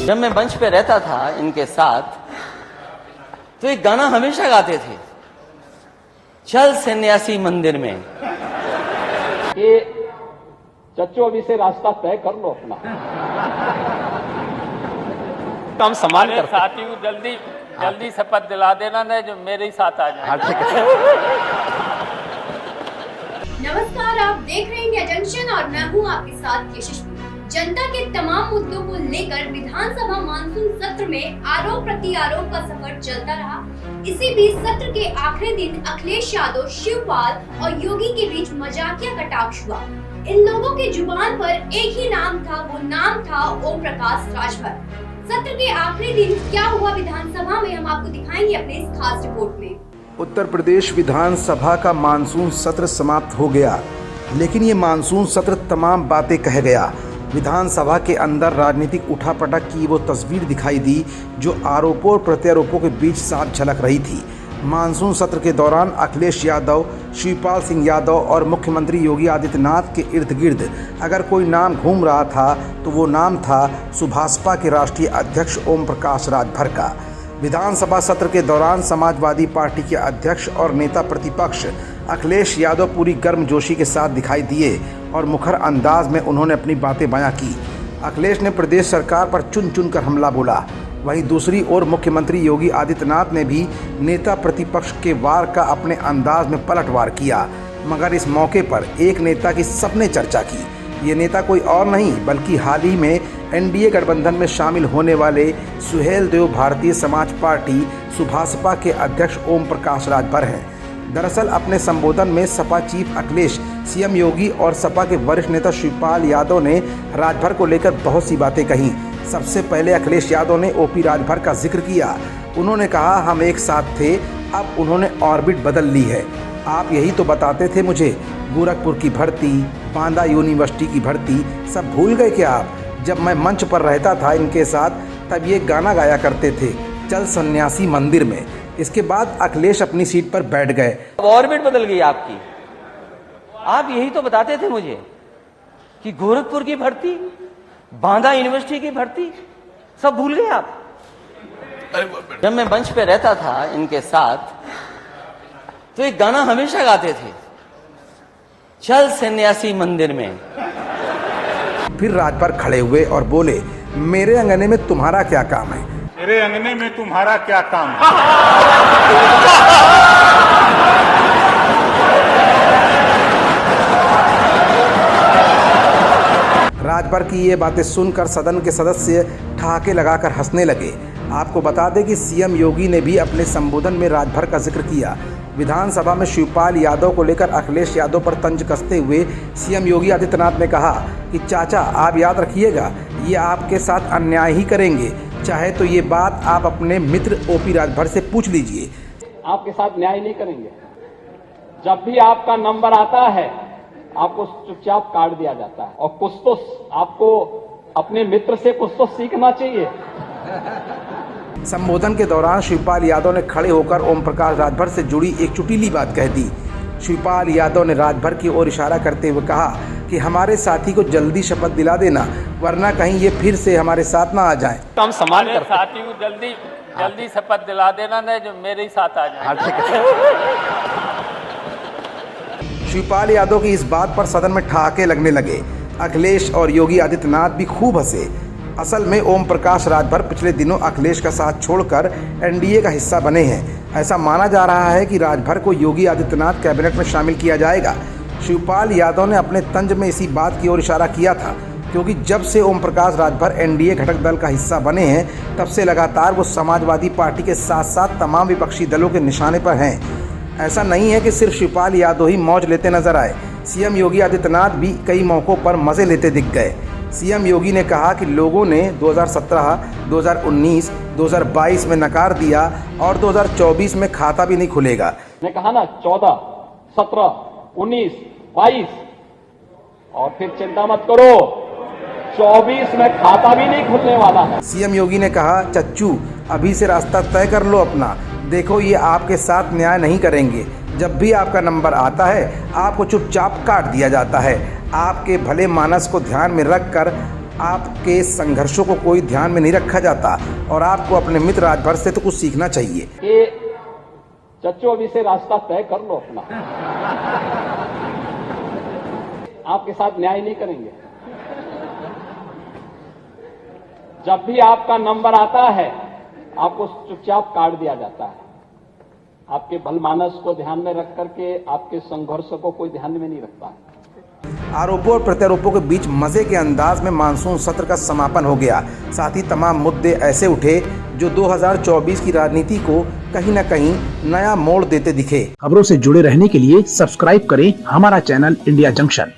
जब मैं मंच पे रहता था इनके साथ तो एक गाना हमेशा गाते थे, चल सन्यासी मंदिर में। कि चच्चो अभी से रास्ता तय कर लो अपना। हम सम्मान मेरे करते हैं। साथी को जल्दी शपथ दिला देना ना, जो मेरे ही साथ आ जाए। हाँ, ठीक है। नमस्कार, आप देख रहे हैं इंडिया जंक्शन और मैं हूं आपके साथ यशस्वी। जनता के तमाम मुद्दों को लेकर विधानसभा मानसून सत्र में आरोप प्रत्यारोप का सफर चलता रहा। इसी बीच सत्र के आखिरी दिन अखिलेश यादव, शिवपाल और योगी के बीच मजाकिया कटाक्ष हुआ। इन लोगों के जुबान पर एक ही नाम था, वो नाम था ओम प्रकाश राजभर। सत्र के आखिरी दिन क्या हुआ विधानसभा में, हम आपको दिखाएंगे अपने इस खास रिपोर्ट में। उत्तर प्रदेश विधानसभा का मानसून सत्र समाप्त हो गया, लेकिन ये मानसून सत्र तमाम बातें कह गया। विधानसभा के अंदर राजनीतिक उठापटक की वो तस्वीर दिखाई दी जो आरोपों और प्रत्यारोपों के बीच साफ झलक रही थी। मानसून सत्र के दौरान अखिलेश यादव, शिवपाल सिंह यादव और मुख्यमंत्री योगी आदित्यनाथ के इर्द गिर्द अगर कोई नाम घूम रहा था तो वो नाम था सुभाषपा के राष्ट्रीय अध्यक्ष ओम प्रकाश राजभर का। विधानसभा सत्र के दौरान समाजवादी पार्टी के अध्यक्ष और नेता प्रतिपक्ष अखिलेश यादव पूरी गर्मजोशी के साथ दिखाई दिए और मुखर अंदाज में उन्होंने अपनी बातें बयां की। अखिलेश ने प्रदेश सरकार पर चुन चुन कर हमला बोला। वहीं दूसरी ओर मुख्यमंत्री योगी आदित्यनाथ ने भी नेता प्रतिपक्ष के वार का अपने अंदाज में पलटवार किया। मगर इस मौके पर एक नेता की सबने चर्चा की। ये नेता कोई और नहीं बल्कि हाल ही में एनडीए गठबंधन में शामिल होने वाले सुहेलदेव भारतीय समाज पार्टी सुभाषपा के अध्यक्ष ओम प्रकाश राजभर हैं। दरअसल अपने संबोधन में सपा चीफ अखिलेश, सीएम योगी और सपा के वरिष्ठ नेता शिवपाल यादव ने राजभर को लेकर बहुत सी बातें कहीं। सबसे पहले अखिलेश यादव ने ओपी राजभर का जिक्र किया। उन्होंने कहा, हम एक साथ थे, अब उन्होंने ऑर्बिट बदल ली है। आप यही तो बताते थे मुझे, गोरखपुर की भर्ती, बांदा यूनिवर्सिटी की भर्ती सब भूल गए क्या आप? जब मैं मंच पर रहता था इनके साथ तब ये गाना गाया करते थे, चल सन्यासी मंदिर में। इसके बाद अखिलेश अपनी सीट पर बैठ गए। अब ऑर्बिट बदल गई आपकी। आप यही तो बताते थे मुझे कि गोरखपुर की भर्ती, बांदा यूनिवर्सिटी की भर्ती सब भूल गए आप। जब मैं मंच पे रहता था इनके साथ तो एक गाना हमेशा गाते थे, चल सन्यासी मंदिर में। फिर राजभर खड़े हुए और बोले, मेरे अंगने में तुम्हारा क्या काम है? मेरे अंगने में तुम्हारा क्या काम है? राजभर की ये बातें सुनकर सदन के सदस्य ठहाके लगाकर हंसने लगे। आपको बता दें कि सीएम योगी ने भी अपने संबोधन में राजभर का जिक्र किया। विधानसभा में शिवपाल यादव को लेकर अखिलेश यादव पर तंज कसते हुए सीएम योगी आदित्यनाथ ने कहा कि चाचा आप याद रखिएगा, ये आपके साथ अन्याय ही करेंगे। चाहे तो ये बात आप अपने मित्र ओपी राजभर से पूछ लीजिए। आपके साथ न्याय नहीं करेंगे। जब भी आपका नंबर आता है आपको चुपचाप काट दिया जाता है। और कुछ तो आपको अपने मित्र से कुछ तो सीखना चाहिए। संबोधन के दौरान शिवपाल यादव ने खड़े होकर ओम प्रकाश राजभर से जुड़ी एक चुटीली बात कह दी। शिवपाल यादव ने राजभर की ओर इशारा करते हुए कहा कि हमारे साथी को जल्दी शपथ दिला देना, वरना कहीं ये फिर से हमारे साथ ना आ जाएं। हम सम्मान मेरे करते हैं। साथी को जल्दी शपथ दिला देना ना, जो मेरे ही साथ आ जाए। हाँ, ठीक है। शिवपाल यादव की इस बात पर सदन में ठहाके लगने लगे। अखिलेश और योगी आदित्यनाथ भी खूब हंसे। असल में ओम प्रकाश राजभर पिछले दिनों अखिलेश का साथ छोड़कर एनडीए का हिस्सा बने हैं। ऐसा माना जा रहा है कि राजभर को योगी आदित्यनाथ कैबिनेट में शामिल किया जाएगा। शिवपाल यादव ने अपने तंज में इसी बात की ओर इशारा किया था, क्योंकि जब से ओम प्रकाश राजभर एनडीए घटक दल का हिस्सा बने हैं तब से लगातार वो समाजवादी पार्टी के साथ साथ तमाम विपक्षी दलों के निशाने पर हैं। ऐसा नहीं है कि सिर्फ शिवपाल यादव ही मौज लेते नजर आए, सीएम योगी आदित्यनाथ भी कई मौक़ों पर मज़े लेते दिख गए। सीएम योगी ने कहा कि लोगों ने 2017, 2019, 2022 में नकार दिया और 2024 में खाता भी नहीं खुलेगा। मैं कहा ना 14, 17, 19, 22 और फिर चिंता मत करो 24 में खाता भी नहीं खुलने वाला है। सीएम योगी ने कहा, चच्चू अभी से रास्ता तय कर लो अपना, देखो ये आपके साथ न्याय नहीं करेंगे। जब भी आपका नंबर आता है आपको चुपचाप काट दिया जाता है। आपके भले मानस को ध्यान में रखकर आपके संघर्षों को कोई ध्यान में नहीं रखा जाता और आपको अपने मित्र राजभर से तो कुछ सीखना चाहिए। कि चच्चो अभी से रास्ता तय कर लो अपना। आपके साथ न्याय नहीं करेंगे। जब भी आपका नंबर आता है आपको चुपचाप काट दिया जाता है। आपके भलमानस को ध्यान में रख करके आपके संघर्ष को कोई ध्यान में नहीं रखता है। आरोपों और प्रत्यारोपों के बीच मजे के अंदाज में मानसून सत्र का समापन हो गया। साथ ही तमाम मुद्दे ऐसे उठे जो 2024 की राजनीति को कहीं न कहीं नया मोड़ देते दिखे। खबरों से जुड़े रहने के लिए सब्सक्राइब करें हमारा चैनल इंडिया जंक्शन।